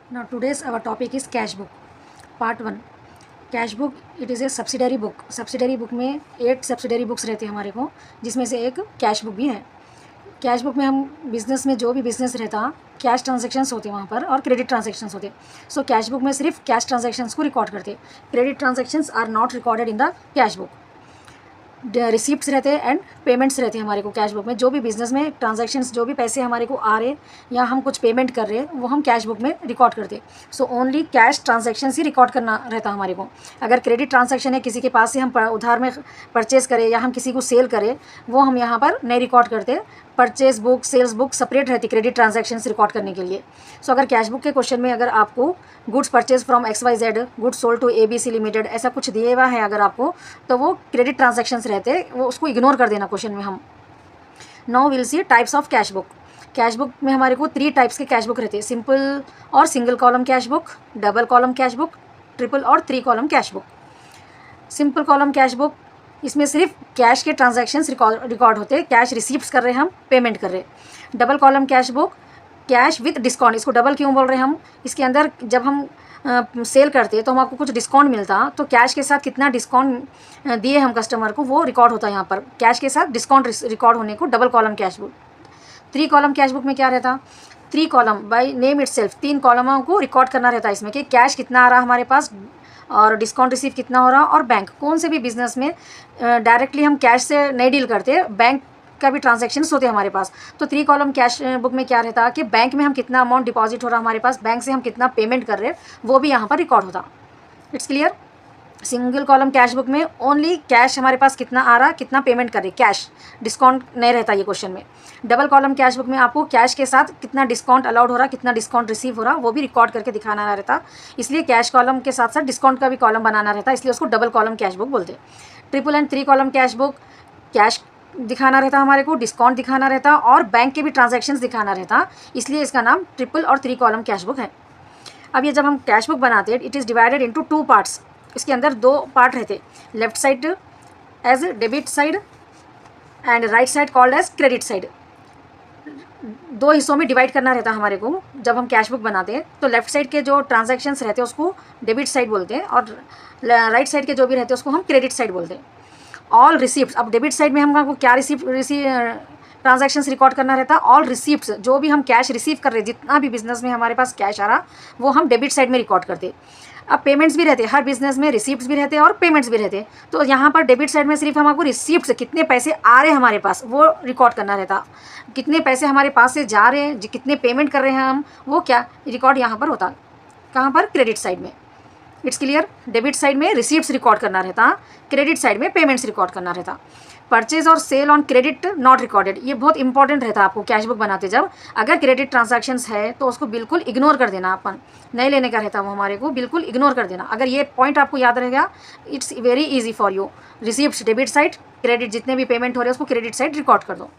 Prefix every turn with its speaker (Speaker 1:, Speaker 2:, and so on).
Speaker 1: Now today's our topic is cash book. Part 1. Cash book it is a subsidiary book. Subsidiary book में 8 subsidiary books रहते हैं हमारे को, जिसमें से एक कैश बुक भी है. कैश बुक में हम बिज़नेस में जो भी बिज़नेस रहता कैश ट्रांजैक्शंस होते वहाँ पर और क्रेडिट ट्रांजैक्शंस होते. सो कैश बुक में सिर्फ कैश ट्रांजैक्शंस को रिकॉर्ड करते. Credit transactions are not recorded in the cash book. Receipts रहते हैं एंड पेमेंट्स रहते हैं हमारे को कैश बुक में. जो भी बिज़नेस में ट्रांजैक्शंस जो भी पैसे हमारे को आ रहे या हम कुछ पेमेंट कर रहे हैं वो हम कैश बुक में रिकॉर्ड करते. सो ओनली कैश ट्रांजैक्शंस ही रिकॉर्ड करना रहता हमारे को. अगर क्रेडिट ट्रांजैक्शन है, किसी के पास से हम उधार में परचेज़ करें या हम किसी को सेल करें, वो हम यहाँ पर नहीं रिकॉर्ड करते. Purchase book, sales book separate रहती क्रेडिट ट्रांजैक्शंस रिकॉर्ड करने के लिए. सो अगर कैश बुक के क्वेश्चन में अगर आपको goods purchase from XYZ, goods sold to ABC limited ऐसा कुछ दिए हुआ है अगर आपको, तो वो क्रेडिट ट्रांजैक्शंस रहते, वो उसको इग्नोर कर देना क्वेश्चन में हम. Now will see types of cash book. Cash book में हमारे को 3 टाइप्स के कैश बुक रहते हैं. सिंपल और single column cash book, double column cash book, triple और 3 column cash book. Simple column cash book, इसमें सिर्फ कैश के ट्रांजैक्शंस रिकॉर्ड होते हैं. कैश रिसीप्ट्स कर रहे हैं हम, पेमेंट कर रहे हैं. Double column cash book, cash with discount. इसको डबल क्यों बोल रहे हैं हम? इसके अंदर जब हम सेल करते हैं तो हम आपको कुछ डिस्काउंट मिलता, तो कैश के साथ कितना डिस्काउंट दिए हम कस्टमर को वो रिकॉर्ड होता है यहाँ पर. कैश के साथ डिस्काउंट रिकॉर्ड होने को double column cash book. 3 column cash book में क्या रहता? 3 कॉलम बाय नेम इटसेल्फ, 3 कॉलमों को रिकॉर्ड करना रहता है इसमें कि कैश कितना आ रहा हमारे पास और डिस्काउंट रिसीव कितना हो रहा, और बैंक. कौन से भी बिज़नेस में डायरेक्टली हम कैश से नहीं डील करते, बैंक का भी ट्रांजैक्शंस होते हैं हमारे पास. तो 3 कॉलम कैश बुक में क्या रहता कि बैंक में हम कितना अमाउंट डिपॉजिट हो रहा हमारे पास, बैंक से हम कितना पेमेंट कर रहे हैं, वो भी यहाँ पर रिकॉर्ड होता. It's clear. Single column cash book में ओनली कैश हमारे पास कितना आ रहा, कितना पेमेंट कर रहे, कैश, डिस्काउंट नहीं रहता ये क्वेश्चन में. डबल कॉलम कैश बुक में आपको कैश के साथ कितना डिस्काउंट अलाउड हो रहा, कितना डिस्काउंट रिसीव हो रहा, वो भी रिकॉर्ड करके दिखाना रहता. इसलिए कैश कॉलम के साथ साथ डिस्काउंट का भी कॉलम बनाना रहता, इसलिए उसको डबल कॉलम कैश बुक बोलते हैं. Triple and 3 column cash book, cash दिखाना रहता हमारे को, डिस्काउंट दिखाना रहता और बैंक के भी ट्रांजैक्शंस दिखाना रहता, इसलिए इसका नाम ट्रिपल और 3 कॉलम कैश बुक है. अब ये जब हम कैश बुक बनाते हैं, it is divided into 2 parts. इसके अंदर 2 पार्ट रहते. Left side as debit side and right side called as credit side. 2 हिस्सों में डिवाइड करना रहता हमारे को जब हम कैश बुक बनाते हैं. तो लेफ्ट साइड के जो ट्रांजैक्शंस रहते हैं उसको डेबिट साइड बोलते हैं और राइट साइड के जो भी रहते हैं उसको हम क्रेडिट साइड बोलते हैं. ऑल रिसिप्ट्स, अब डेबिट साइड में हमको क्या ट्रांजैक्शंस रिकॉर्ड करना रहता. ऑल रिसिप्ट्स, जो भी हम कैश रिसीव कर रहे हैं, जितना भी बिजनेस में हमारे पास कैश आ रहा, वो हम डेबिट साइड में रिकॉर्ड करते. अब पेमेंट्स भी रहते हैं, हर बिजनेस में रिसिप्ट्स भी रहते हैं और पेमेंट्स भी रहते हैं. तो यहाँ पर डेबिट साइड में सिर्फ हमको रिसिप्ट्स, कितने पैसे आ रहे हैं हमारे पास, वो रिकॉर्ड करना रहता. कितने पैसे हमारे पास से जा रहे हैं, कितने पेमेंट कर रहे हैं हम, वो क्या रिकॉर्ड यहाँ पर होता. कहाँ पर? क्रेडिट साइड में. It's clear. डेबिट साइड में रिसीप्ट्स रिकॉर्ड करना रहता, क्रेडिट साइड में पेमेंट्स रिकॉर्ड करना रहता. परचेज और sale on credit not recorded, ये बहुत इंपॉर्टेंट रहता आपको कैश बुक बनाते. जब अगर क्रेडिट ट्रांजैक्शंस है तो उसको बिल्कुल इग्नोर कर देना, अपन नहीं लेने का रहता वो हमारे को, बिल्कुल इग्नोर कर देना. अगर ये पॉइंट आपको याद रहेगा, it's very easy for you. Receipts debit side, credit जितने भी पेमेंट हो रहे हैं उसको क्रेडिट साइड रिकॉर्ड कर दो.